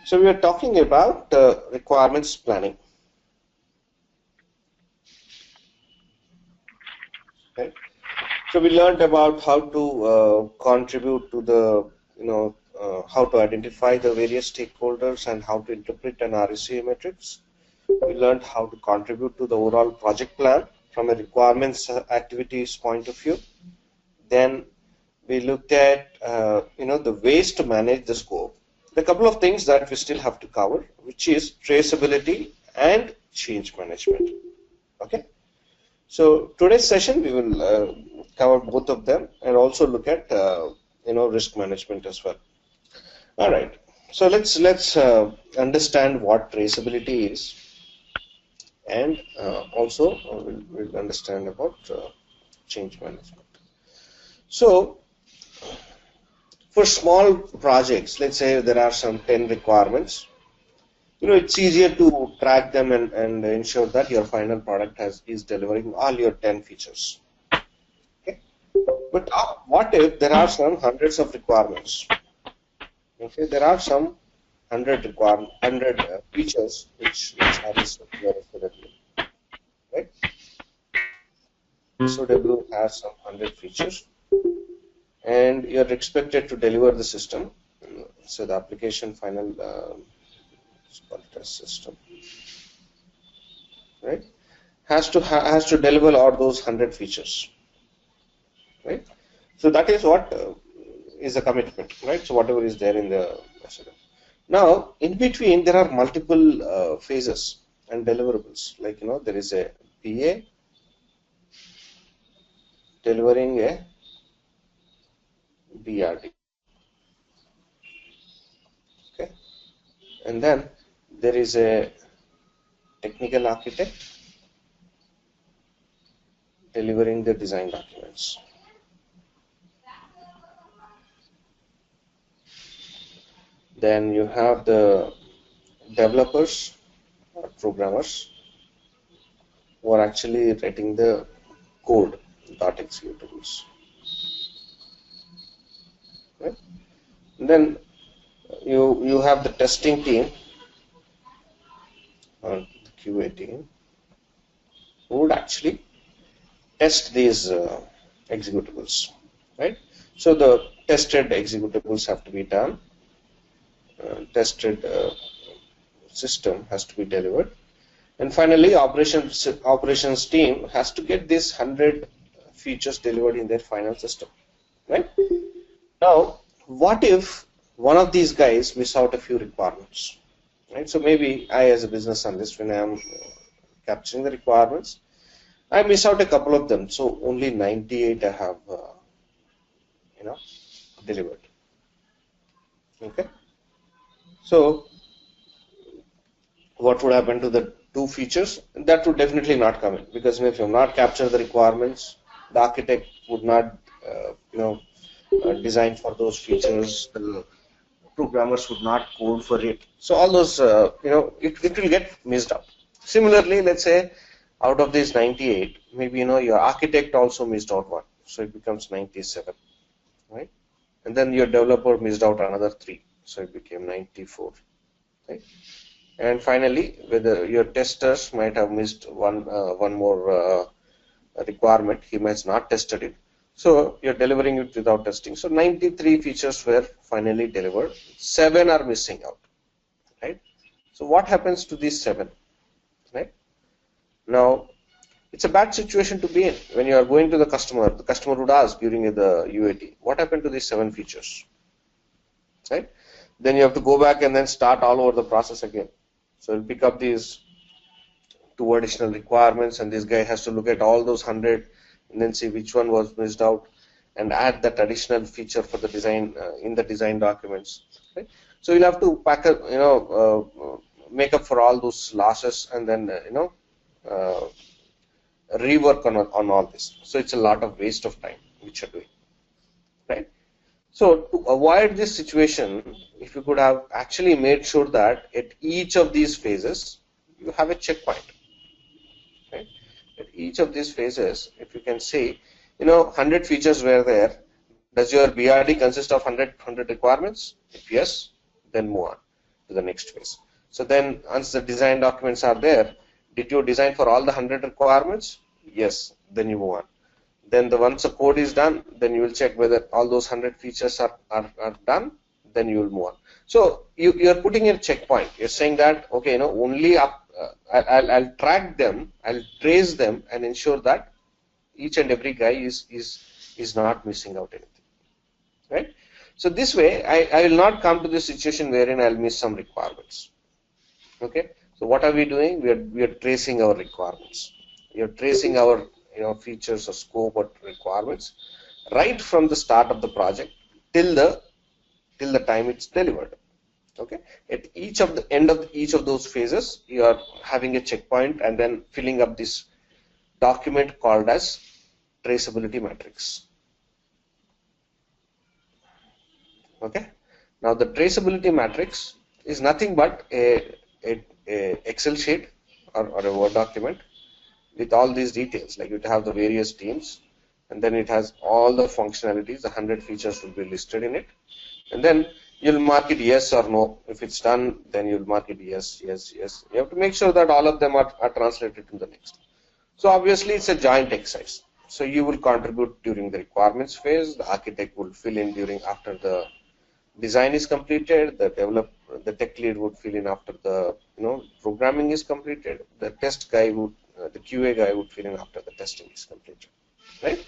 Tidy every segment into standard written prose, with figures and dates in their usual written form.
So we are talking about requirements planning. Right? So we learned about how to contribute to the, how to identify the various stakeholders and how to interpret an RSA matrix. We learned how to contribute to the overall project plan from a requirements activities point of view. Then we looked at, the ways to manage the scope. The couple of things that we still have to cover, which is traceability and change management. Okay. So today's session we will cover both of them and also look at risk management as well. All right. So let's understand what traceability is, and also we'll understand about change management. So for small projects, let's say there are some 10 requirements. It's easier to track them and ensure that your final product is delivering all your 10 features. Okay. But what if there are some hundreds of requirements? Okay, there are some 100 features which have your SOW, right? SOW has some 100 features, and you're expected to deliver the system. So the application final test system, right, has to deliver all those 100 features, right? So that is what is a commitment, right? So whatever is there in the SOW. Now, in between, there are multiple phases and deliverables. Like, there is a PA delivering a BRD. Okay. And then there is a technical architect delivering the design documents. Then you have the developers or programmers who are actually writing the code, dot executables. Right? And then you have the testing team or the QA team who would actually test these executables, right? So the tested executables have to be done. Tested system has to be delivered, and finally operations team has to get these 100 features delivered in their final system, right? Now, what if one of these guys miss out a few requirements, right? So maybe I, as a business analyst, when I am capturing the requirements, I miss out a couple of them, so only 98 I have delivered. Okay. So what would happen to the 2 features? That would definitely not come in, because if you have not captured the requirements, the architect would not design for those features, the programmers would not code for it. So all those it will get missed out. Similarly, let's say out of these 98, maybe your architect also missed out one, so it becomes 97, right? And then your developer missed out another 3, so it became 94, right? And finally, whether your testers might have missed one more requirement, he might not tested it, so you're delivering it without testing. So 93 features were finally delivered, 7 are missing out, right? So what happens to these 7, right? Now, it's a bad situation to be in. When you are going to the customer would ask during the UAT, what happened to these 7 features, right? Then you have to go back and then start all over the process again. So you'll pick up these 2 additional requirements, and this guy has to look at all those 100 and then see which one was missed out and add that additional feature for the design in the design documents, right? So you'll have to pack up, make up for all those losses and then rework on all this. So it's a lot of waste of time which you're doing, right? So to avoid this situation, if you could have actually made sure that at each of these phases you have a checkpoint, right? At each of these phases, if you can say, 100 features were there, does your BRD consist of 100 requirements? If yes, then move on. to the next phase. So then once the design documents are there, did you design for all the 100 requirements? Yes, then you move on. Then once the code is done, then you will check whether all those 100 features are done, then you will move on. So you're putting a checkpoint. You're saying that, okay, only up, I'll track them, I'll trace them and ensure that each and every guy is not missing out anything, right? So this way, I will not come to the situation wherein I'll miss some requirements. Okay. So what are we doing? We are tracing our requirements. We are tracing our features or scope or requirements right from the start of the project till the time it's delivered. Okay. At each of the end of each of those phases, you are having a checkpoint and then filling up this document called as traceability matrix. Okay. Now the traceability matrix is nothing but a Excel sheet or a Word document with all these details. Like you have the various teams, and then it has all the functionalities. The 100 features will be listed in it, and then you'll mark it yes or no. If it's done, then you'll mark it yes, yes, yes. You have to make sure that all of them are translated to the next. So obviously it's a joint exercise. So you will contribute during the requirements phase. The architect will fill in after the design is completed. The tech lead would fill in after the programming is completed. The test guy would, the QA guy would fill in after the testing is completed, right?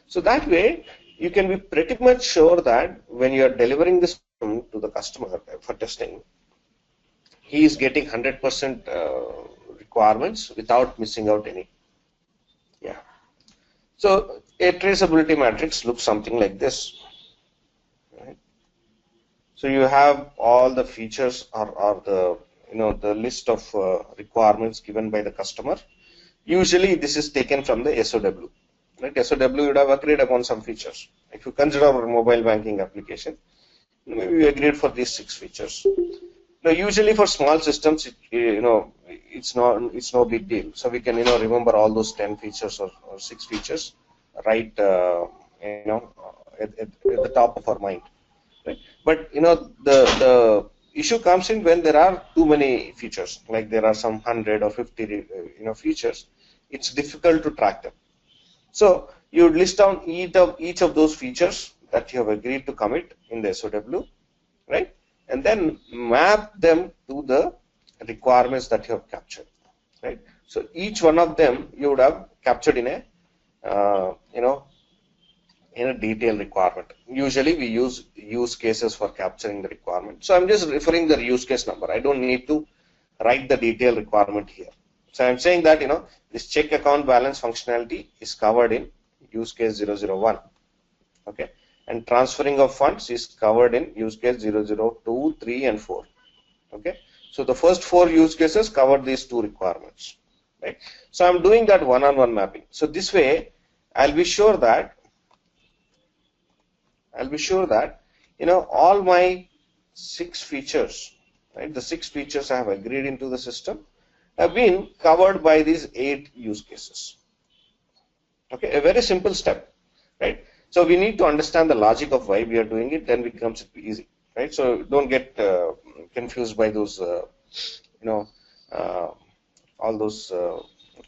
So that way you can be pretty much sure that when you are delivering this to the customer for testing, he is getting 100% requirements without missing out any. Yeah. So a traceability matrix looks something like this. Right? So you have all the features or the the list of requirements given by the customer. Usually this is taken from the SOW. Right? SOW would have agreed upon some features. If you consider our mobile banking application, we agreed for these 6 features. Now, usually for small systems, it's no big deal. So we can remember all those 10 features or 6 features right at the top of our mind. Right? But the issue comes in when there are too many features, like there are some 100 or 50 features. It's difficult to track them. So you would list down each of those features that you have agreed to commit in the SOW, right? And then map them to the requirements that you have captured, right? So each one of them you would have captured in a in a detailed requirement. Usually we use use cases for capturing the requirement. So I'm just referring the use case number. I don't need to write the detailed requirement here. So I'm saying that this check account balance functionality is covered in use case 001. Okay. And transferring of funds is covered in use case 002, 3, and 4. Okay. So the first 4 use cases cover these 2 requirements. Right. So I'm doing that one-on-one mapping. So this way, I'll be sure that all my 6 features, right? The 6 features I have agreed into the system have been covered by these 8 use cases. Okay, a very simple step, right? So we need to understand the logic of why we are doing it, then it becomes easy, right? So don't get confused by those, all those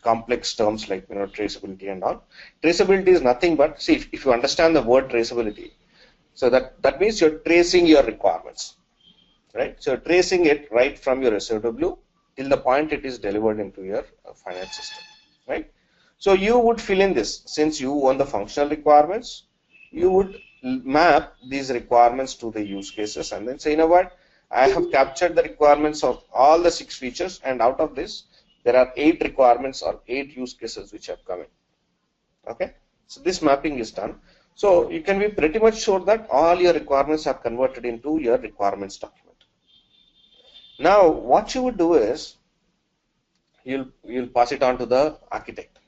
complex terms like traceability and all. Traceability is nothing but, see, if you understand the word traceability, so that means you're tracing your requirements, right? So you're tracing it right from your SOW till the point it is delivered into your finance system, right? So you would fill in this, since you own the functional requirements, you would map these requirements to the use cases and then say, what, I have captured the requirements of all the 6 features, and out of this, there are 8 requirements or 8 use cases which have come in. Okay, so this mapping is done. So you can be pretty much sure that all your requirements are converted into your requirements document. Now, what you would do is you'll pass it on to the architect.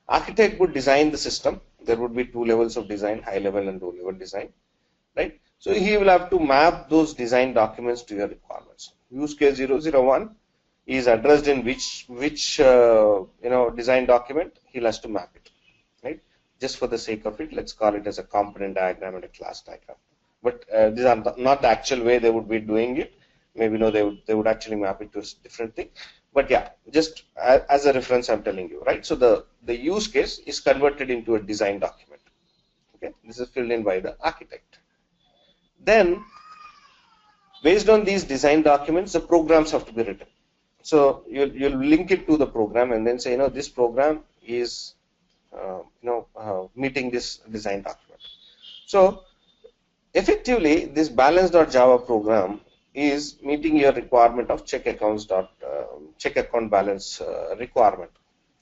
Architect would design the system. There would be 2 levels of design, high level and low level design, right? So he will have to map those design documents to your requirements. Use case 001 is addressed in which design document, he'll has to map it, right? Just for the sake of it, let's call it as a component diagram and a class diagram. But these are not the actual way they would be doing it. maybe no, they would actually map it to a different thing. But yeah, just as a reference, I'm telling you, right? So the use case is converted into a design document. Okay, this is filled in by the architect. Then, based on these design documents, the programs have to be written. So you'll link it to the program and then say, this program is meeting this design document. So effectively, this balance.java program is meeting your requirement of check account balance requirement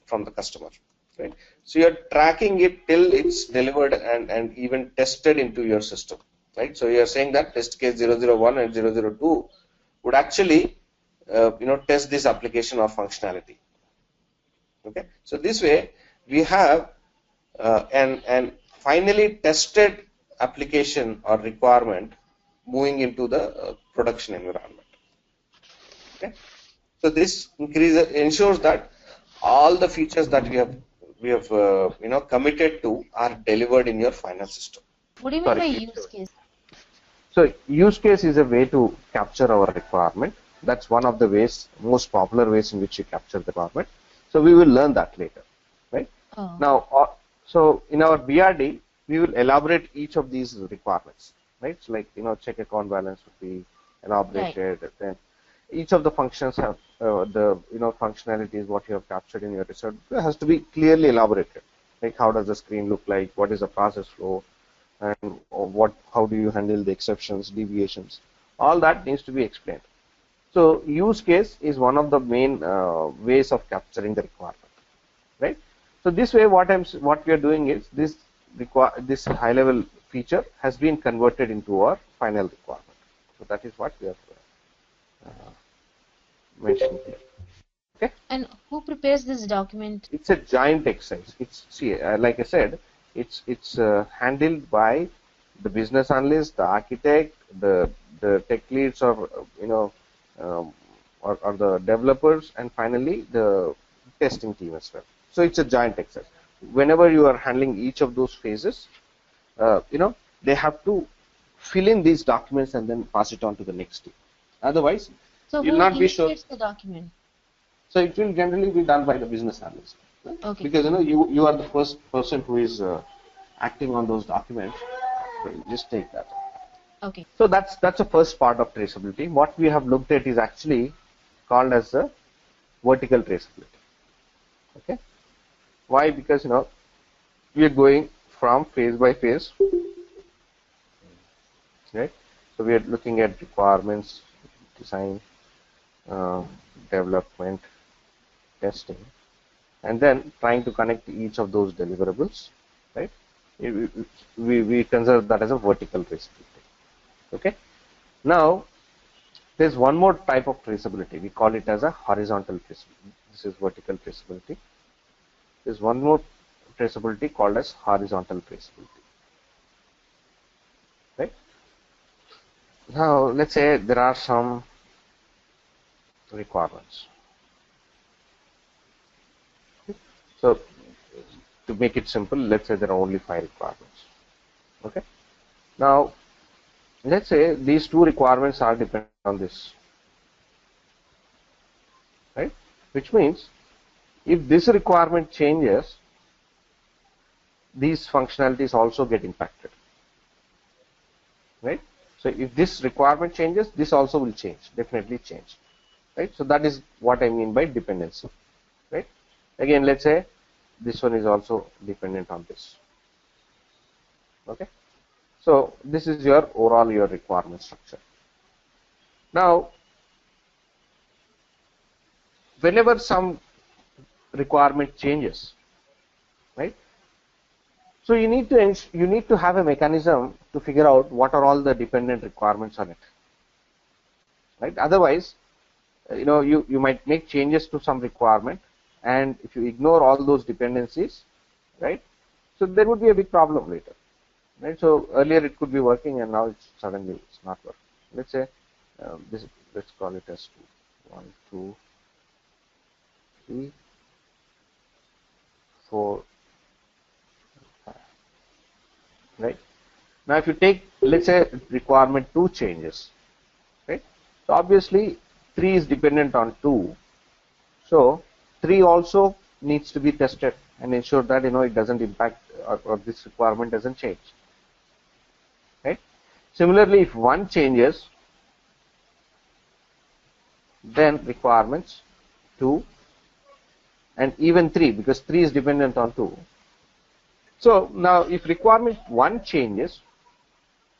from the customer. Right? So you're tracking it till it's delivered and even tested into your system. Right? So you're saying that test case 001 and 002 would actually test this application or functionality. Okay, so this way we have an finally tested application or requirement moving into the production environment. Okay, so this ensures that all the features that we have committed to are delivered in your final system. What do you mean by use case? So use case is a way to capture our requirement. That's one of the ways, most popular ways in which you capture the requirement. So we will learn that later, right? Oh. Now, so in our BRD, we will elaborate each of these requirements, right? So like, check account balance would be elaborated. Right. Then each of the functions have the functionalities what you have captured in your research has to be clearly elaborated. Like how does the screen look like? What is the process flow? And how do you handle the exceptions, deviations? All that needs to be explained. So use case is one of the main ways of capturing the requirement, right? So this way, what we are doing is this high-level feature has been converted into our final requirement. So that is what we are mentioning here. Okay. And who prepares this document? It's a giant exercise. Like I said, it's handled by the business analyst, the architect, the tech leads, or or the developers, and finally the testing team as well. So it's a giant exercise. Whenever you are handling each of those phases, they have to fill in these documents and then pass it on to the next team. Otherwise, you'll not be sure. So who initiates the document? So it will generally be done by the business analyst. Right? Okay. Because you are the first person who is acting on those documents. So just take that. Okay. So that's the first part of traceability. What we have looked at is actually called as the vertical traceability. Okay. Why? Because we are going from phase by phase. Right. So we are looking at requirements, design, development, testing, and then trying to connect each of those deliverables, right? We consider that as a vertical traceability. Okay. Now, there's one more type of traceability. We call it as a horizontal traceability. This is vertical traceability. There's one more traceability called as horizontal traceability. Right. Now, let's say there are some requirements. So, to make it simple, let's say there are only 5 requirements. Okay. Now, let's say these 2 requirements are dependent on this, right? Which means if this requirement changes, these functionalities also get impacted, right? So if this requirement changes, this also will change, definitely change, right? So that is what I mean by dependency, right? Again, let's say this one is also dependent on this. Okay. So this is your overall requirement structure. Now, whenever some requirement changes, right? So you need to have a mechanism to figure out what are all the dependent requirements on it, right? Otherwise, you might make changes to some requirement, and if you ignore all those dependencies, right? So there would be a big problem later, right? So earlier it could be working, and now suddenly it's not working. Let's say let's call it as 2, 1, 2, 3, 4, 5. Right? Now, if you take, let's say, requirement 2 changes, right? So So obviously 3 is dependent on 2. So 3 also needs to be tested and ensure that it doesn't impact, or this requirement doesn't change. Right? Similarly, if 1 changes, then requirements 2 and even 3, because 3 is dependent on 2. So now if requirement 1 changes,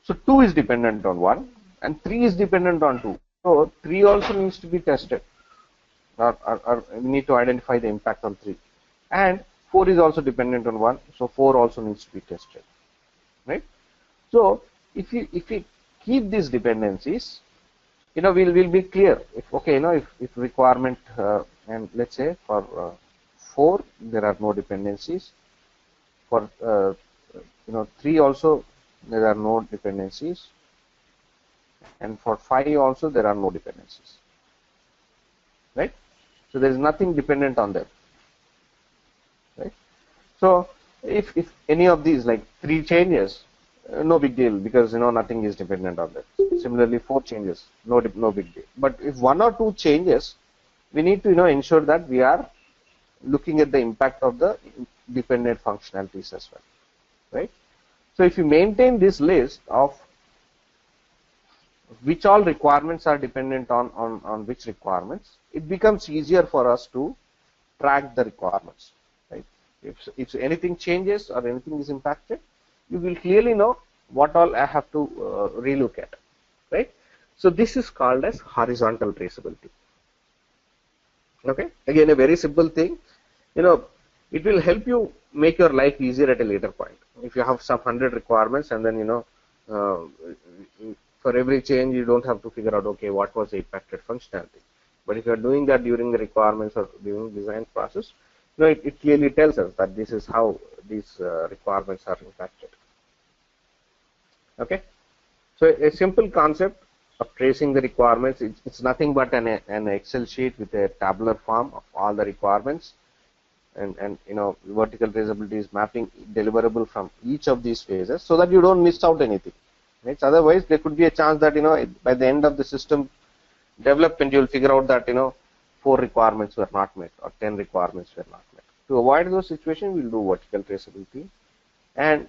so 2 is dependent on 1 and 3 is dependent on 2. So 3 also needs to be tested, or we need to identify the impact on 3. And 4 is also dependent on 1, so 4 also needs to be tested. Right? So if we keep these dependencies, we'll be clear. If requirement, and let's say for 4 there are no dependencies, for 3 also there are no dependencies, and for 5 also there are no dependencies. Right? So there is nothing dependent on them. Right? So if any of these, like 3 changes, no big deal, because nothing is dependent on that. Similarly, 4 changes, no big deal. But if 1 or 2 changes, we need to ensure that we are looking at the impact of the dependent functionalities as well. Right? So if you maintain this list of which all requirements are dependent on which requirements, it becomes easier for us to track the requirements. Right? If anything changes or anything is impacted, you will clearly know what all I have to relook at. Right? So this is called as horizontal traceability. Okay? Again, a very simple thing. It will help you make your life easier at a later point. If you have some 100 requirements, and then for every change you don't have to figure out, okay, what was the impacted functionality. But if you are doing that during the requirements or during the design process, it clearly tells us that this is how these requirements are impacted. Okay, so a simple concept of tracing the requirements, it's nothing but an Excel sheet with a tabular form of all the requirements, and vertical traceability is mapping deliverable from each of these phases so that you don't miss out anything. Right? Otherwise, there could be a chance that by the end of the system development, you'll figure out that 4 requirements were not met or 10 requirements were not met. To avoid those situations, we'll do vertical traceability, and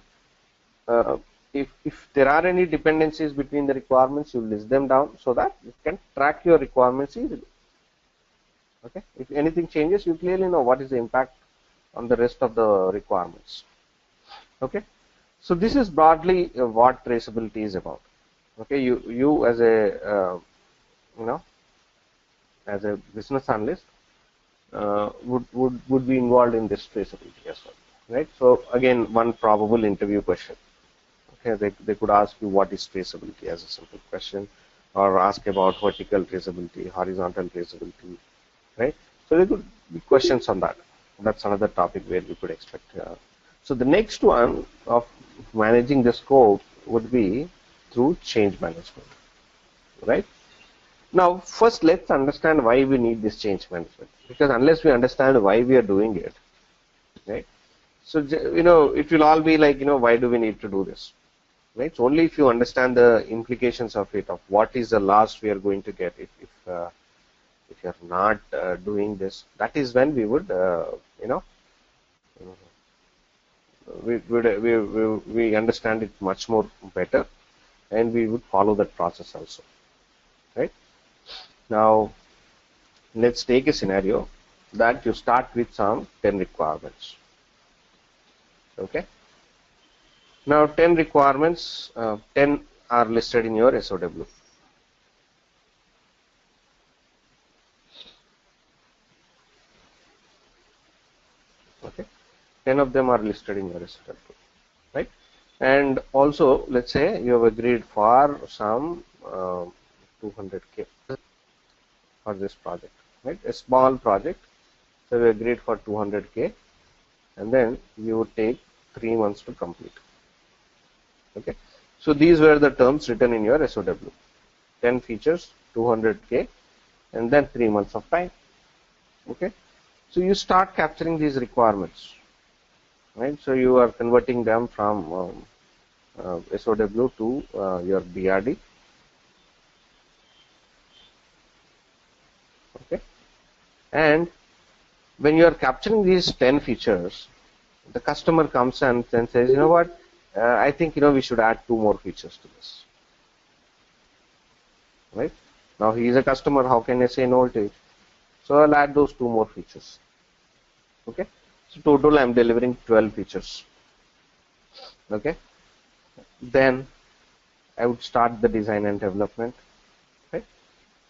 if there are any dependencies between the requirements, you list them down so that you can track your requirements easily. Okay, if anything changes, you clearly know what is the impact on the rest of the requirements. Okay, so this is broadly what traceability is about. Okay, you as a as a business analyst would be involved in this traceability as well. Right? So again, one probable interview question. Okay, they could ask you what is traceability as a simple question, or ask about vertical traceability, horizontal traceability. Right? So there could be questions on that. That's another topic where we could expect. So the next one of managing the scope would be through change management. Right? Now, first let's understand why we need this change management. Because unless we understand why we are doing it, right? So it will all be like, why do we need to do this? Right? So only if you understand the implications of it, of what is the loss we are going to get if you are not doing this, that is when we would we understand it much more better, and we would follow that process also. Right? Now let's take a scenario that you start with some 10 requirements. Okay, now 10 requirements, 10 are listed in your SOW. Okay, 10 of them are listed in your SOW, right? And also, let's say you have agreed for some 200K for this project, right? A small project, so we agreed for 200K, and then you would take 3 months to complete. Okay, so these were the terms written in your SOW: 10 features, 200K, and then 3 months of time. Okay, so you start capturing these requirements, right? So you are converting them from SOW to your BRD. And when you are capturing these 10 features, the customer comes and then says, you know what, I think we should add 2 more features to this. Right? Now he is a customer, how can I say no to it? So I'll add those 2 more features. Okay? So total I'm delivering 12 features. Okay? Then I would start the design and development. Right?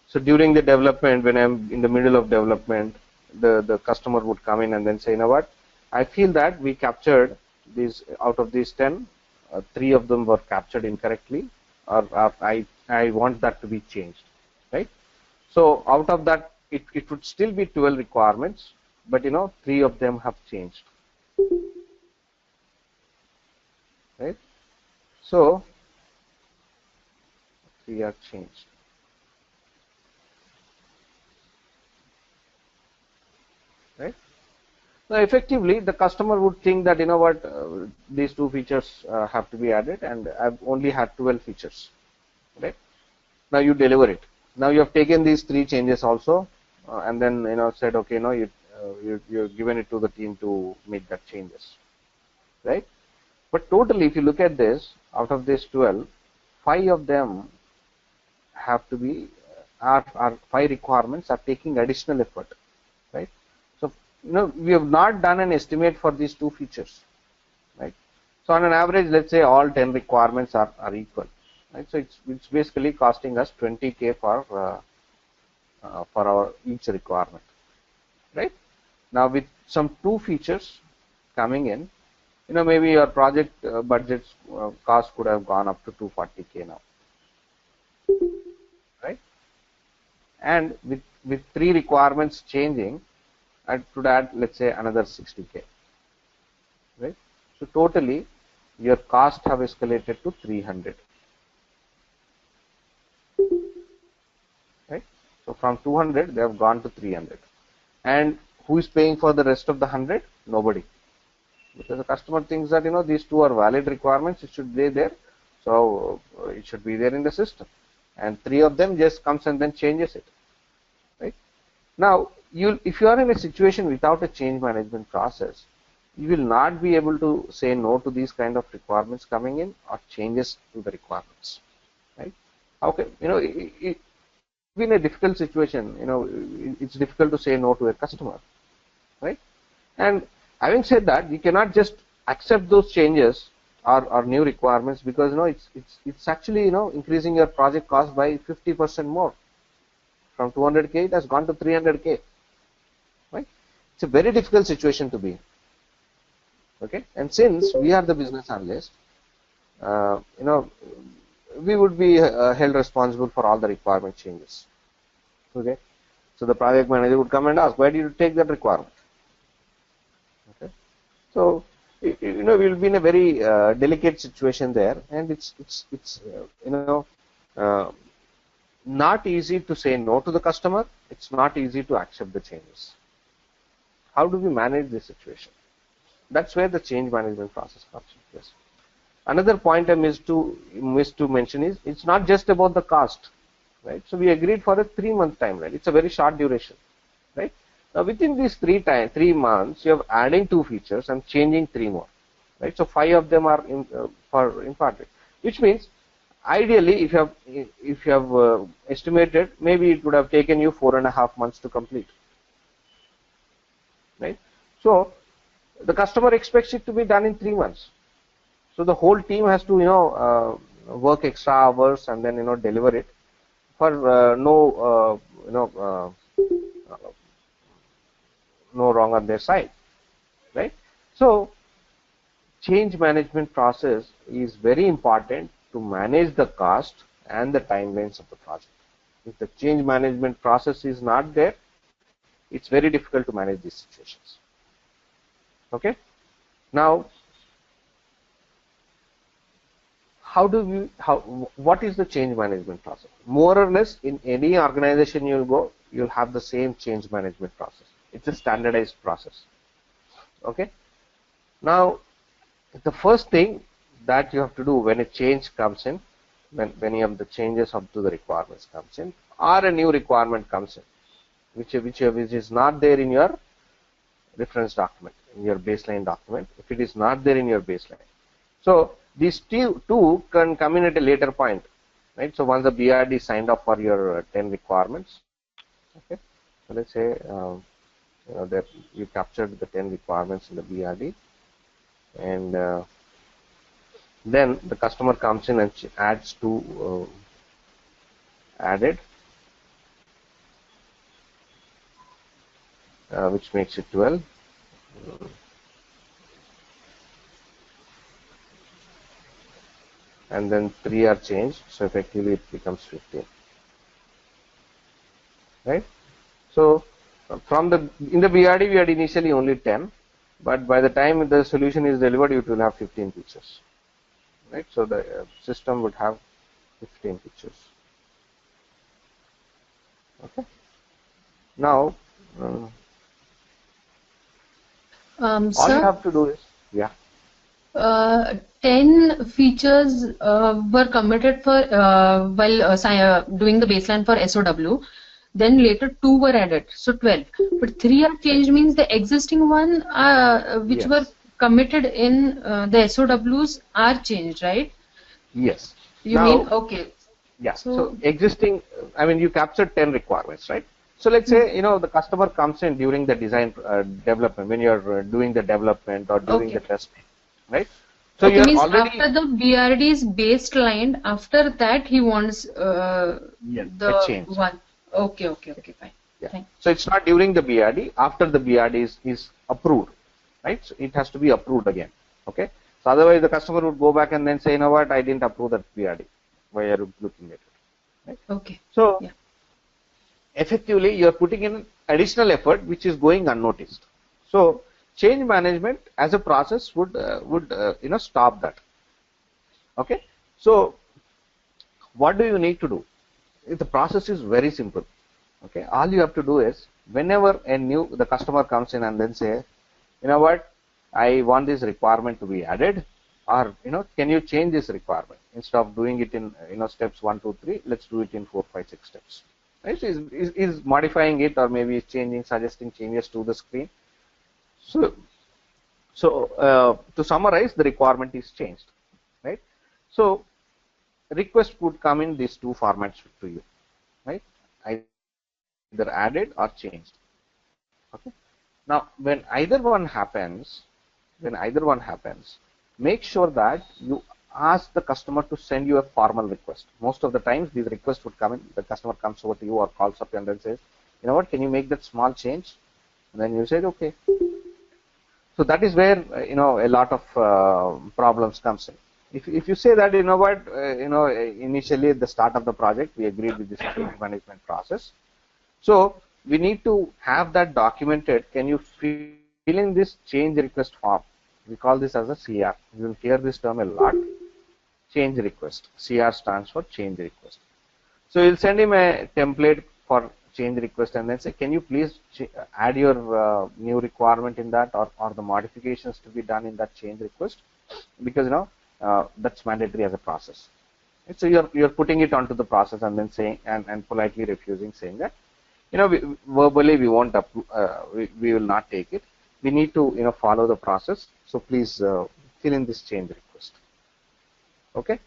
So during the development, when I'm in the middle of development, the customer would come in and then say, you know what, I feel that we captured these, out of these 10, 3 of them were captured incorrectly, or I want that to be changed. Right? So out of that, it would still be 12 requirements, but 3 of them have changed. Right? So 3 are changed. Right? So effectively, the customer would think that what, these 2 features have to be added, and I've only had 12 features. Right? Now you deliver it. Now you have taken these 3 changes also, and then said, okay, you've given it to the team to make that changes. Right? But totally, if you look at this, out of these 12, 5 of them have to be, are 5 requirements are taking additional effort. Right? So we have not done an estimate for these 2 features. Right? So on an average, let's say all 10 requirements are equal. Right? So it's basically costing us 20K for our each requirement. Right? Now with some 2 features coming in, maybe your project budget's cost could have gone up to 240K now. Right? And with 3 requirements changing, I could add, let's say, another 60K. Right? So totally, your cost have escalated to 300. Right? So from 200, they have gone to 300. And who is paying for the rest of the 100? Nobody. Because the customer thinks that these 2 are valid requirements, it should be there. So it should be there in the system. And 3 of them just comes and then changes it. Right? Now, if you are in a situation without a change management process, you will not be able to say no to these kind of requirements coming in or changes to the requirements. Right? Okay, in a difficult situation, it's difficult to say no to a customer. Right? And having said that, you cannot just accept those changes or new requirements, because it's actually increasing your project cost by 50% more. From 200K, it has gone to 300K. Right? It's a very difficult situation to be in. Okay? And since we are the business analyst, we would be held responsible for all the requirement changes. Okay? So the project manager would come and ask, why did you take that requirement? Okay? So we'll be in a very delicate situation there, and it's not easy to say no to the customer. It's not easy to accept the changes. How do we manage this situation? That's where the change management process comes in. Yes. Another point I missed to mention is, it's not just about the cost. Right? So we agreed for a 3-month timeline. It's a very short duration. Right? Now within these 3 months, you are adding 2 features and changing 3 more. Right? So 5 of them are imparted, which means ideally, if you have estimated, maybe it would have taken you 4.5 months to complete. Right? So the customer expects it to be done in 3 months. So the whole team has to work extra hours and then deliver it for no wrong on their side. Right? So change management process is very important to manage the cost and the timelines of the project. If the change management process is not there, it's very difficult to manage these situations. Okay? Now, what is the change management process? More or less, in any organization you'll go, you'll have the same change management process. It's a standardized process. Okay? Now, the first thing that you have to do when a change comes in, when any of the changes up to the requirements comes in, or a new requirement comes in, which is not there in your reference document, in your baseline document, if it is not there in your baseline. So these two can come in at a later point, right? So once the BRD signed off for your 10 requirements, okay. So let's say that you captured the 10 requirements in the BRD, and then the customer comes in and adds two added, which makes it 12. And then 3 are changed, so effectively it becomes 15, right? So from in the BRD we had initially only 10, but by the time the solution is delivered, it will have 15 features, right? So the system would have 15 features. Okay. Now all Sir, you have to do is, yeah. 10 features were committed for while doing the baseline for SOW. Then later 2 were added, so 12. But 3 are changed means the existing one which Yes. were committed in the SOWs are changed, right? Yes. You Now, mean okay? yeah. So So existing, I mean, you captured 10 requirements, right? So let's say the customer comes in during the design development, when you're doing the development or during the okay. testing, right? So Okay, you're means already, after the BRD is baseline, after that he wants yes, a the change. one. Okay, fine. Yeah. Fine. So it's not during the BRD, after the BRD is approved, right? So it has to be approved again. Okay. So otherwise the customer would go back and then say, you know what, I didn't approve that BRD. Why are you looking at it? Right? Okay. So Yeah. effectively you're putting in additional effort which is going unnoticed. So change management as a process would stop that. Okay. So what do you need to do? The process is very simple. Okay, all you have to do is whenever the customer comes in and then say, you know what, I want this requirement to be added, or can you change this requirement instead of doing it in steps 1, 2, 3, let's do it in 4, 5, 6 steps. Right? So is modifying it, or maybe changing, suggesting changes to the screen. So to summarize, the requirement is changed, right? So request would come in these two formats to you, right? Either added or changed. Okay. Now, when either one happens, make sure that you ask the customer to send you a formal request. Most of the times, these requests would come in. The customer comes over to you or calls up and then says, you know what, can you make that small change? And then you say, okay. So that is where a lot of problems comes in. If you say that, you know what, initially at the start of the project, we agreed with this change management process. So we need to have that documented. Can you fill in this change request form? We call this as a CR. You will hear this term a lot. Change request. CR stands for change request. So you'll send him a template for change request and then say, can you please add your new requirement in that, or the modifications to be done in that change request, because that's mandatory as a process. Right? So you're putting it onto the process and then saying and politely refusing, saying that verbally we won't we will not take it. We need to follow the process. So please fill in this change request. Okay.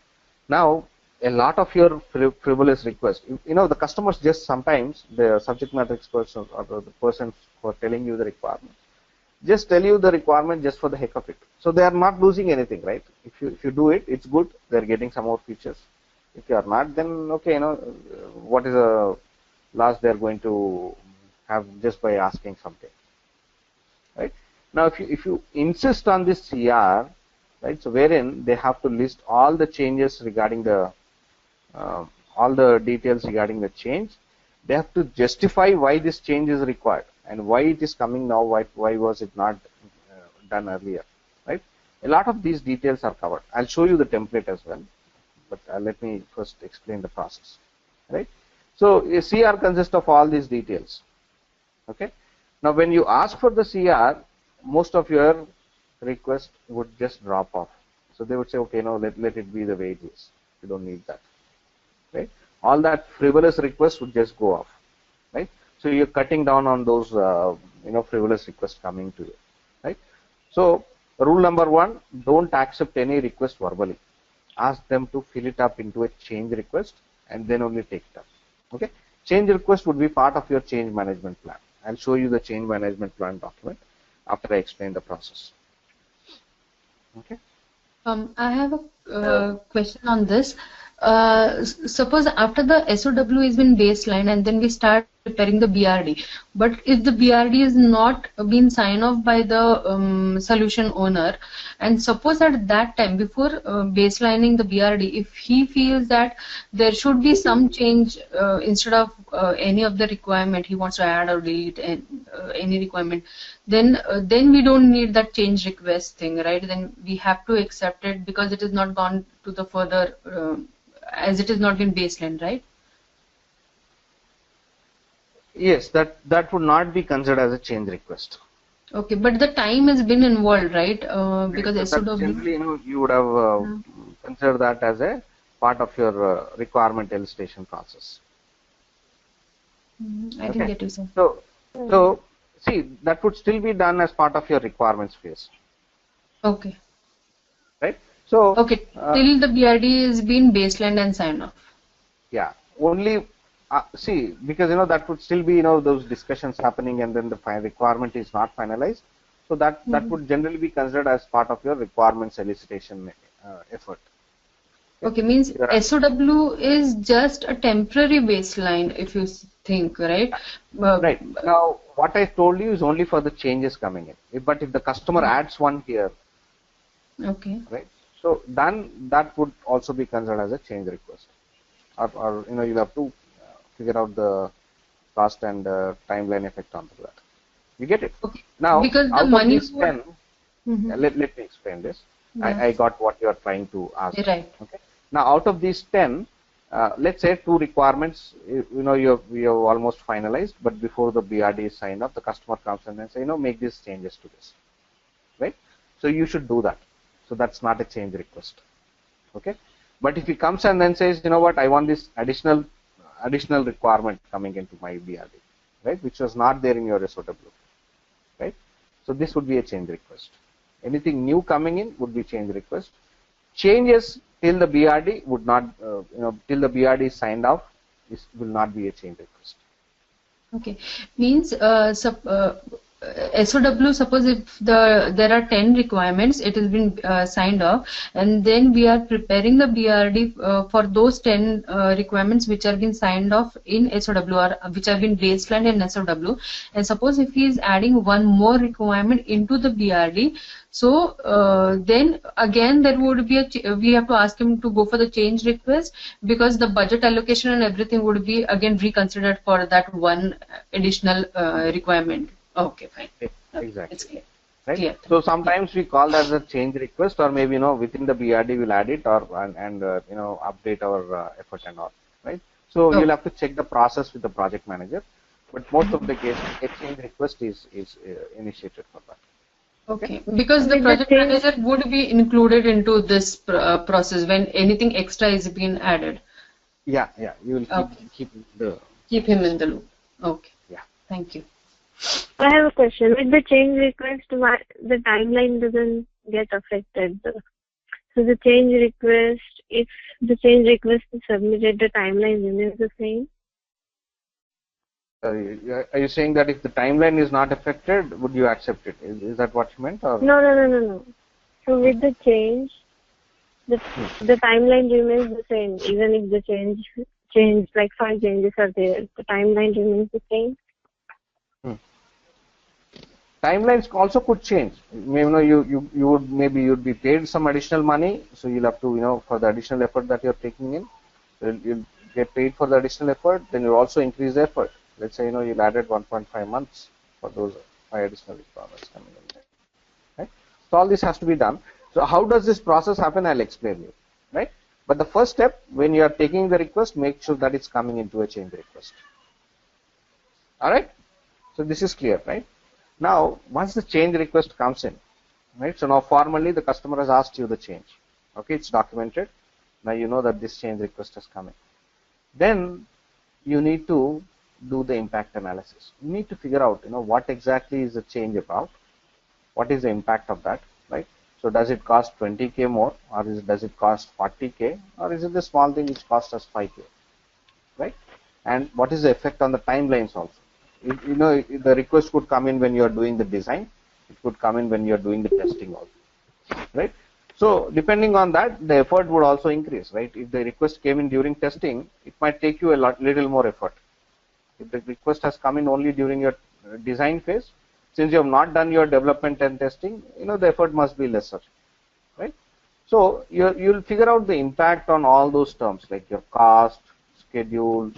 Now a lot of your frivolous requests, the customers just sometimes, the subject matter experts or the persons who are telling you the requirement, just tell you the requirement just for the heck of it. So they are not losing anything, right? If you do it, it's good. They're getting some more features. If you are not, then okay, what is a loss they're going to have just by asking something, right? Now, if you insist on this CR, right? So wherein they have to list all the changes regarding the all the details regarding the change, they have to justify why this change is required and why it is coming now. Why was it not done earlier, right? A lot of these details are covered. I'll show you the template as well, but let me first explain the process, right? So a CR consists of all these details. Okay. Now when you ask for the CR, most of your request would just drop off. So they would say, okay, no, let it be the way it is. You don't need that. Right? All that frivolous request would just go off. Right? So you're cutting down on those frivolous requests coming to you, right? So rule number one: don't accept any request verbally. Ask them to fill it up into a change request and then only take it up. Okay, change request would be part of your change management plan. I'll show you the change management plan document after I explain the process. Okay. I have a question on this. Suppose after the SOW has been baseline and then we start preparing the BRD, but if the BRD is not been signed off by the solution owner, and suppose at that time before baselining the BRD, if he feels that there should be some change instead of any of the requirement he wants to add or delete any requirement, then we don't need that change request thing, right? Then we have to accept it because it is not gone to the further as it has not been baseline, right? Yes, that would not be considered as a change request. Okay, but the time has been involved, right? Because So that generally, you would have considered that as a part of your requirement elicitation process. I didn't get you, sir. So see, that would still be done as part of your requirements phase. Okay. Right? So okay, till the BRD is been baseline and signed off. Yeah, only see, because that would still be those discussions happening, and then the requirement is not finalized. So that would generally be considered as part of your requirements elicitation effort. Okay, means SOW is just a temporary baseline, if you think, right? Right. Now, what I told you is only for the changes coming in. But if the customer adds one here, okay, right? So then that would also be considered as a change request, or you have to figure out the cost and timeline effect onto that. You get it? Okay. Now, because out the money of these 10, let me explain this. Yeah. I got what you are trying to ask. Right. Okay. Now, out of these 10, let's say 2 requirements, we have almost finalized, but before the BRD is signed up, the customer comes in and say, make these changes to this, right? So you should do that. So that's not a change request, okay? But if he comes and then says, what, I want this additional requirement coming into my BRD, right, which was not there in your SOW, right? So this would be a change request. Anything new coming in would be change request. Changes till the BRD would not, till the BRD is signed off, this will not be a change request. Okay, means SOW, suppose if there are 10 requirements, it has been signed off, and then we are preparing the BRD for those 10 requirements which have been signed off in SOW or which have been baselined in SOW. And suppose if he is adding one more requirement into the BRD, so then again there would be we have to ask him to go for the change request, because the budget allocation and everything would be again reconsidered for that one additional requirement. Okay, fine. Exactly. It's clear. Right? Clear. So sometimes we call that as a change request, or maybe within the BRD we'll add it, or and update our effort and all. Right? So you'll have to check the process with the project manager, but most of the cases a change request is initiated for that. Okay, because the project manager would be included into this process when anything extra is being added. Yeah, you will keep him in the loop. Okay. Yeah. Thank you. I have a question. With the change request, why the timeline doesn't get affected? So the change request, if the change request is submitted, the timeline remains the same? Are you saying that if the timeline is not affected, would you accept it? Is that what you meant? Or? No. So with the change, the timeline remains the same, even if the change like 5 changes are there. The timeline remains the same. Timelines also could change. You'd be paid some additional money, so you'll have to for the additional effort that you're taking in, you'll get paid for the additional effort. Then you'll also increase the effort. Let's say you'll added 1.5 months for those 5 additional requirements coming in there, right? So all this has to be done. So how does this process happen? I'll explain you, right? But the first step, when you are taking the request, make sure that it's coming into a change request. All right? So this is clear, right? Now, once the change request comes in, right? So now formally the customer has asked you the change. Okay, it's documented. Now you know that this change request is coming. Then you need to do the impact analysis. You need to figure out, what exactly is the change about, what is the impact of that, right? So does it cost 20K more, or does it cost 40K, or is it the small thing which costs us 5K, right? And what is the effect on the timelines also? The request could come in when you are doing the design. It could come in when you are doing the testing also, right? So depending on that, the effort would also increase, right? If the request came in during testing, it might take you little more effort. If the request has come in only during your design phase, since you have not done your development and testing, the effort must be lesser, right? So you'll figure out the impact on all those terms, like your cost, schedule,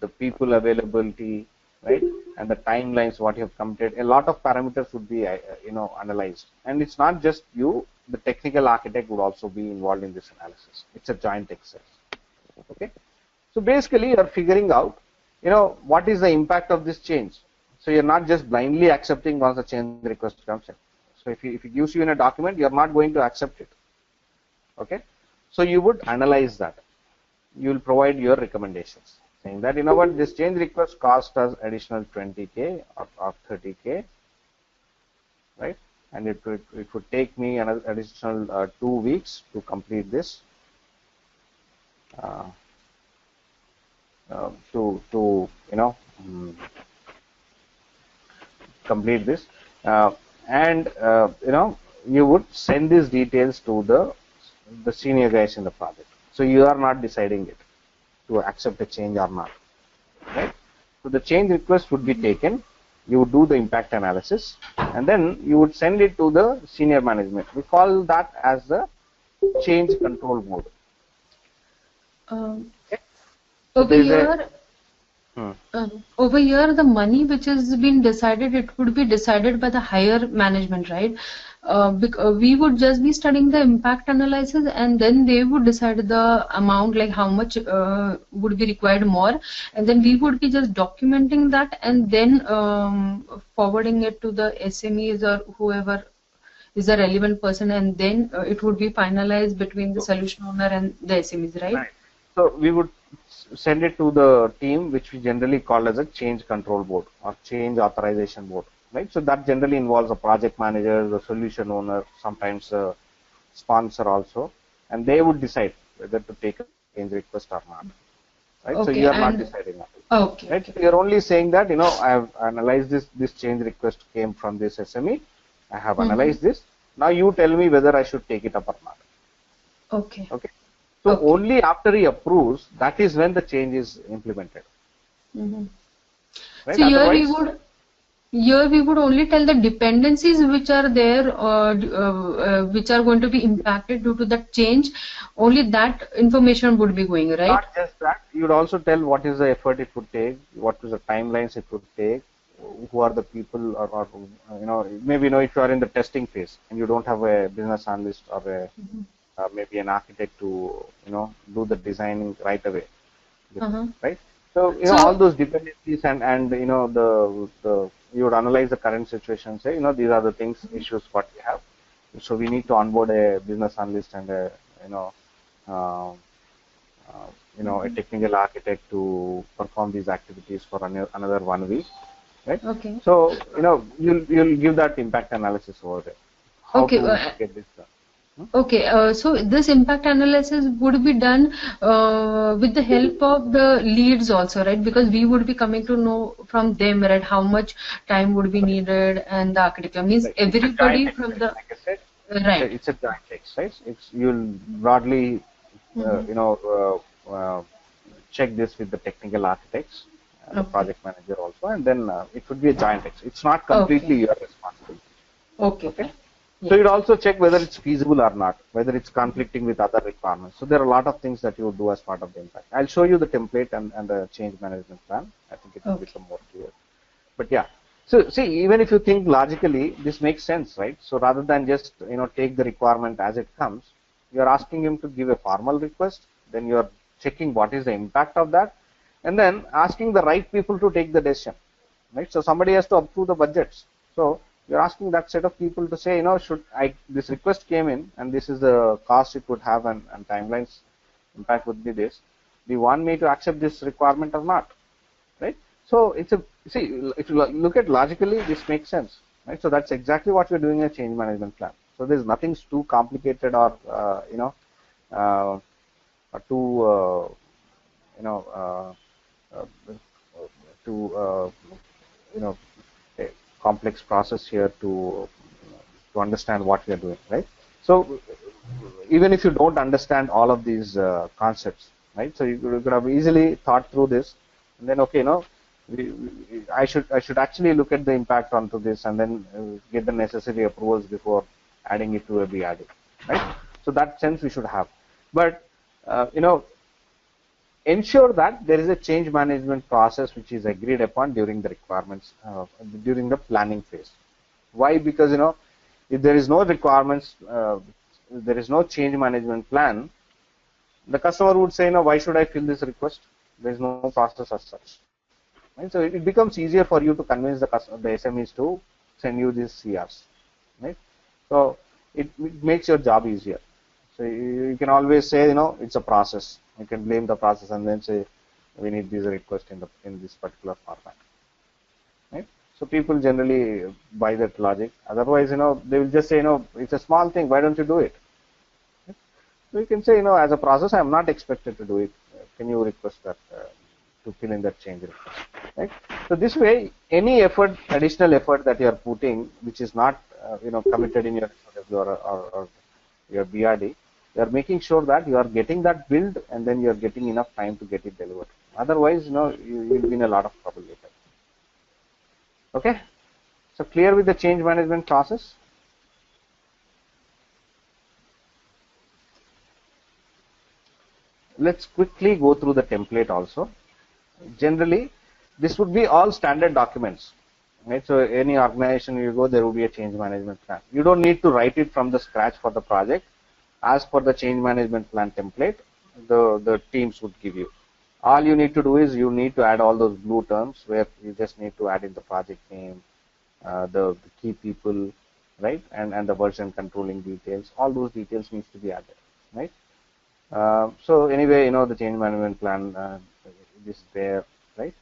the people availability, right, and the timelines what you have committed. A lot of parameters would be analyzed, and it's not just you. The technical architect would also be involved in this analysis. It's a joint exercise. Okay, so basically you're figuring out, what is the impact of this change. So you're not just blindly accepting once the change request comes in. So if it gives you in a document, you're not going to accept it. Okay, so you would analyze that. You will provide your recommendations, saying that, what, this change request cost us additional 20K or 30K, right? And it would take me another additional 2 weeks to complete this. Complete this, and you would send these details to the senior guys in the project. So you are not deciding it to accept a change or not, right? So the change request would be taken. You would do the impact analysis, and then you would send it to the senior management. We call that as the change control board. Okay. Over here, the money which has been decided, it would be decided by the higher management, right? We would just be studying the impact analysis, and then they would decide the amount, like how much would be required more, and then we would be just documenting that and then forwarding it to the SMEs or whoever is the relevant person, and then it would be finalized between the solution owner and the SMEs, right? Right. So we would send it to the team, which we generally call as a change control board or change authorization board, right? So that generally involves a project manager, the solution owner, sometimes a sponsor also, and they would decide whether to take a change request or not, right? So you are not deciding that. Okay. Right? So you're only saying that, I have analyzed this change request came from this SME. I have analyzed this. Now you tell me whether I should take it up or not. Okay. Okay. So only after he approves, that is when the change is implemented. Right? So here we would only tell the dependencies which are there, which are going to be impacted due to that change. Only that information would be going, right? Not just that. You would also tell what is the effort it would take, what is the timelines it would take, who are the people, or maybe if you are in the testing phase and you don't have a business analyst or maybe an architect to do the designing right away, right? So all those dependencies and you would analyze the current situation, say these are the things, issues what we have. So we need to onboard a business analyst and a a technical architect to perform these activities for another 1 week, right? Okay. So you'll give that impact analysis over there. How to get this done. Okay, so this impact analysis would be done with the help of the leads also, right? Because we would be coming to know from them, right, how much time would be needed, and the architecture means everybody from the, like I said, right? It's a joint exercise. You'll broadly check this with the technical architects, the project manager also, and then it would be a giant exercise. It's not completely your responsibility. Okay. So you'd also check whether it's feasible or not, whether it's conflicting with other requirements. So there are a lot of things that you would do as part of the impact. I'll show you the template and the change management plan. I think it will become more clear. But yeah, so see, even if you think logically, this makes sense, right? So rather than just take the requirement as it comes, you're asking him to give a formal request, then you're checking what is the impact of that, and then asking the right people to take the decision, right? So somebody has to approve the budgets. So you're asking that set of people to say, this request came in and this is the cost it would have and timelines impact would be this. Do you want me to accept this requirement or not? Right? So it's a, see, if you look at logically, this makes sense, right? So that's exactly what we're doing in a change management plan. So there's nothing too complicated or uh, too you know uh, too you know a complex process here to understand what we are doing, right? So even if you don't understand all of these concepts, right? So you could have easily thought through this, and then okay, I should actually look at the impact onto this, and then get the necessary approvals before adding it to a BRD, right? So that sense we should have, but ensure that there is a change management process which is agreed upon during the requirements during the planning phase. Why? Because if there is no requirements, there is no change management plan, the customer would say, why should I fill this request? There is no process as such. Right? So it becomes easier for you to convince the SMEs to send you these CRs. Right? So it makes your job easier. So you can always say, it's a process. You can blame the process and then say, we need these requests in this particular format. Right? So people generally buy that logic. Otherwise, they will just say, it's a small thing. Why don't you do it? Right? So you can say, as a process, I am not expected to do it. Can you request that to fill in that change request? Right? So this way, any effort, additional effort that you are putting, which is not, committed in your or your BRD, you are making sure that you are getting that build, and then you are getting enough time to get it delivered. Otherwise, you will be in a lot of trouble later. Okay, so clear with the change management process? Let's quickly go through the template also. Generally, this would be all standard documents. Right? So any organization you go, there will be a change management plan. You don't need to write it from the scratch for the project. As per the change management plan template, the teams would give you. All you need to do is you need to add all those blue terms where you just need to add in the project name, the key people, right, and the version controlling details. All those details needs to be added, right? So anyway, the change management plan is there, right?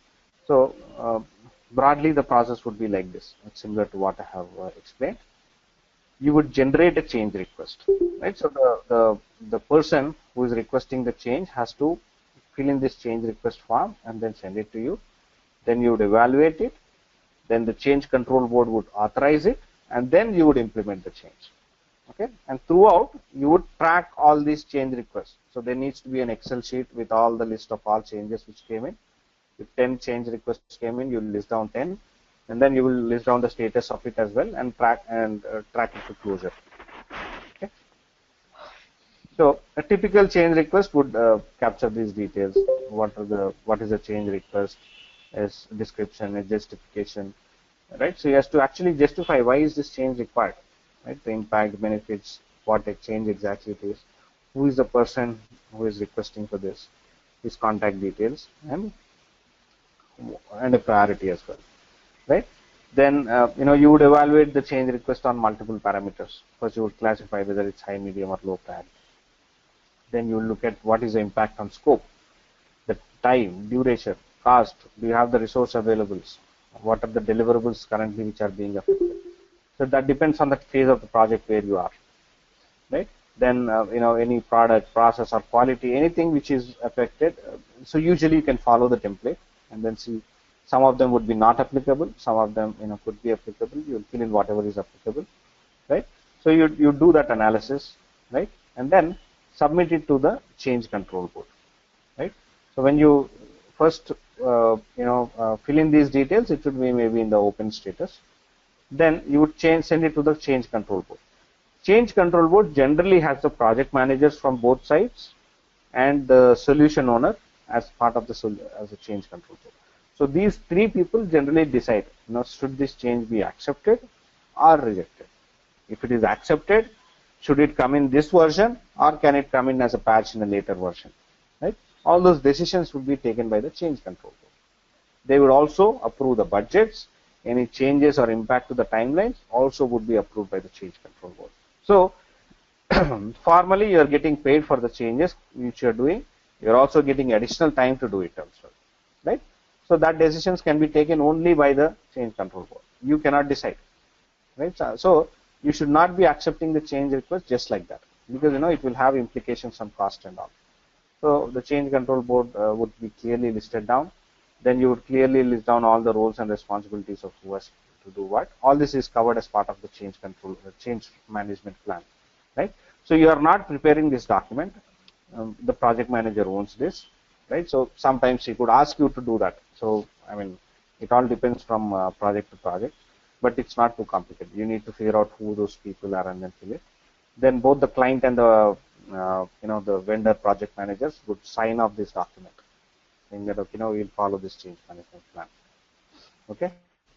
So broadly, the process would be like this. It's similar to what I have explained. You would generate a change request, right? So the person who is requesting the change has to fill in this change request form and then send it to you. Then you would evaluate it. Then the change control board would authorize it, and then you would implement the change. Okay, and throughout you would track all these change requests. So there needs to be an Excel sheet with all the list of all changes which came in. If 10 change requests came in, you will list down 10, and then you will list down the status of it as well, and track it to closure. Okay. So a typical change request would capture these details. What is the change request? Is description, a justification, right? So he has to actually justify why is this change required, right? The impact, benefits, what a change exactly it is, who is the person who is requesting for this, his contact details, and a priority as well, right? Then you would evaluate the change request on multiple parameters. First, you would classify whether it's high, medium, or low priority. Then you will look at what is the impact on scope, the time, duration, cost. Do you have the resource available? What are the deliverables currently which are being affected? So that depends on the phase of the project where you are, right? Then any product, process, or quality, anything which is affected. So usually you can follow the template and then see. Some of them would be not applicable. Some of them could be applicable. You will fill in whatever is applicable, right? So you do that analysis, right, and then submit it to the change control board, right? So when you first fill in these details, it should be maybe in the open status. Then you would send it to the change control board. Change control board generally has the project managers from both sides and the solution owner as part of the change control board. So these three people generally decide, should this change be accepted or rejected? If it is accepted, should it come in this version or can it come in as a patch in a later version, right? All those decisions would be taken by the change control board. They would also approve the budgets. Any changes or impact to the timelines also would be approved by the change control board. So formally, you are getting paid for the changes which you are doing. You are also getting additional time to do it also, right? So that decisions can be taken only by the change control board. You cannot decide, right? So you should not be accepting the change request just like that, because it will have implications on cost and all. So the change control board would be clearly listed down. Then you would clearly list down all the roles and responsibilities of who has to do what. All this is covered as part of the change control, change management plan, right? So you are not preparing this document. The project manager owns this, right? So sometimes he could ask you to do that. So I mean, it all depends from project to project, but it's not too complicated. You need to figure out who those people are and then fill it. Then both the client and the the vendor project managers would sign off this document, saying that we'll follow this change management plan. Okay.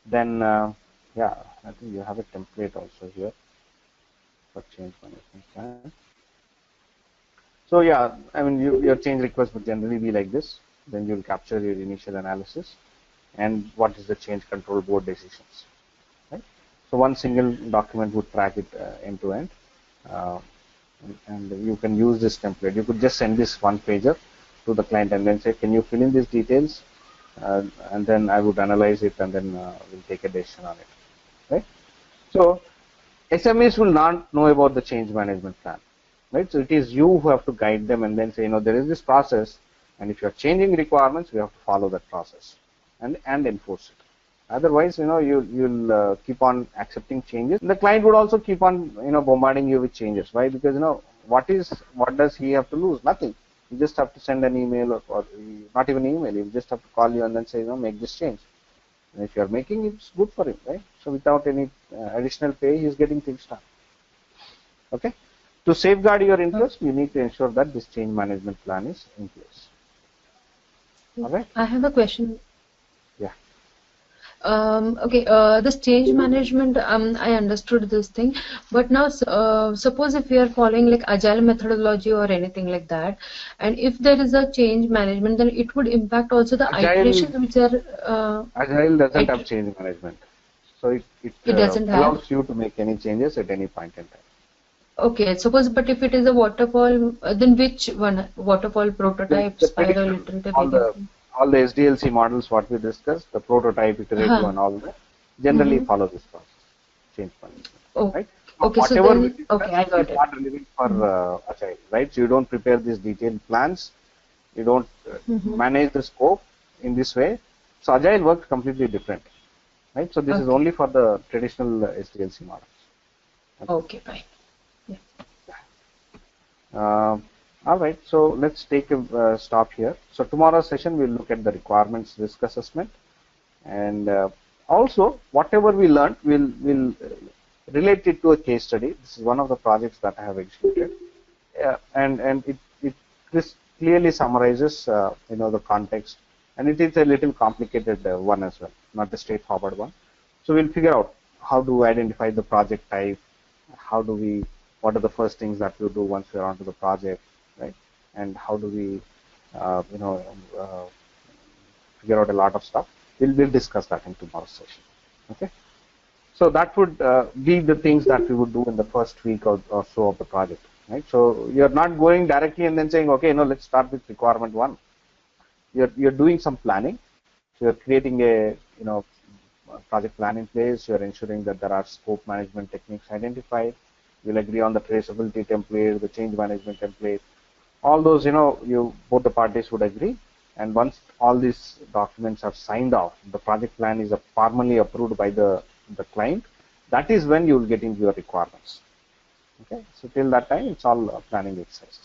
Then yeah, I think you have a template also here for change management plan. So yeah, I mean your change request would generally be like this. Then you'll capture your initial analysis and what is the change control board decisions. Right? So one single document would track it end to end. And you can use this template. You could just send this one pager to the client and then say, can you fill in these details? And then I would analyze it and then we'll take a decision on it. Right? So SMEs will not know about the change management plan. Right? So it is you who have to guide them and then say, there is this process, and if you are changing requirements, we have to follow that process and enforce it. Otherwise, you'll keep on accepting changes. The client would also keep on, bombarding you with changes. Why? Because, what does he have to lose? Nothing. You just have to send an email or not even email. You just have to call you and then say, make this change. And if you are making it, it's good for him, right? So without any additional pay, he's getting things done. Okay. To safeguard your interest, you need to ensure that this change management plan is in place. All right. I have a question. Yeah. Okay, this change management, I understood this thing, but now suppose if we are following like agile methodology or anything like that, and if there is a change management, then it would impact also the iterations which are. Agile doesn't have change management, so it doesn't allows have. you to make any changes at any point in time. Okay, suppose, but if it is a waterfall, then which one? Waterfall, prototype, spiral, iterative. All the SDLC models, what we discussed, the prototype, iterative, and all that, generally follow this process, change management. Oh, right? Okay, so then, we discuss okay, I got is not relevant for Agile, right? So you don't prepare these detailed plans, you don't manage the scope in this way. So Agile works completely different, right? So this is only for the traditional SDLC models. Okay, fine. All right, so let's take a stop here. So tomorrow's session, we'll look at the requirements risk assessment, and also whatever we learned, we'll relate it to a case study. This is one of the projects that I have executed, and this clearly summarizes the context, and it is a little complicated one as well, not a straightforward one. So we'll figure out how to identify the project type, what are the first things that we do once we're onto the project, right? And how do we, figure out a lot of stuff. We'll discuss that in tomorrow's session. Okay. So that would be the things that we would do in the first week or so of the project, right? So you're not going directly and then saying, okay, let's start with requirement 1. You're doing some planning. So you're creating a project plan in place. You're ensuring that there are scope management techniques identified. You'll agree on the traceability template, the change management template. All those, both the parties would agree. And once all these documents are signed off, the project plan is formally approved by the client. That is when you will get into your requirements. Okay, so till that time, it's all planning exercises.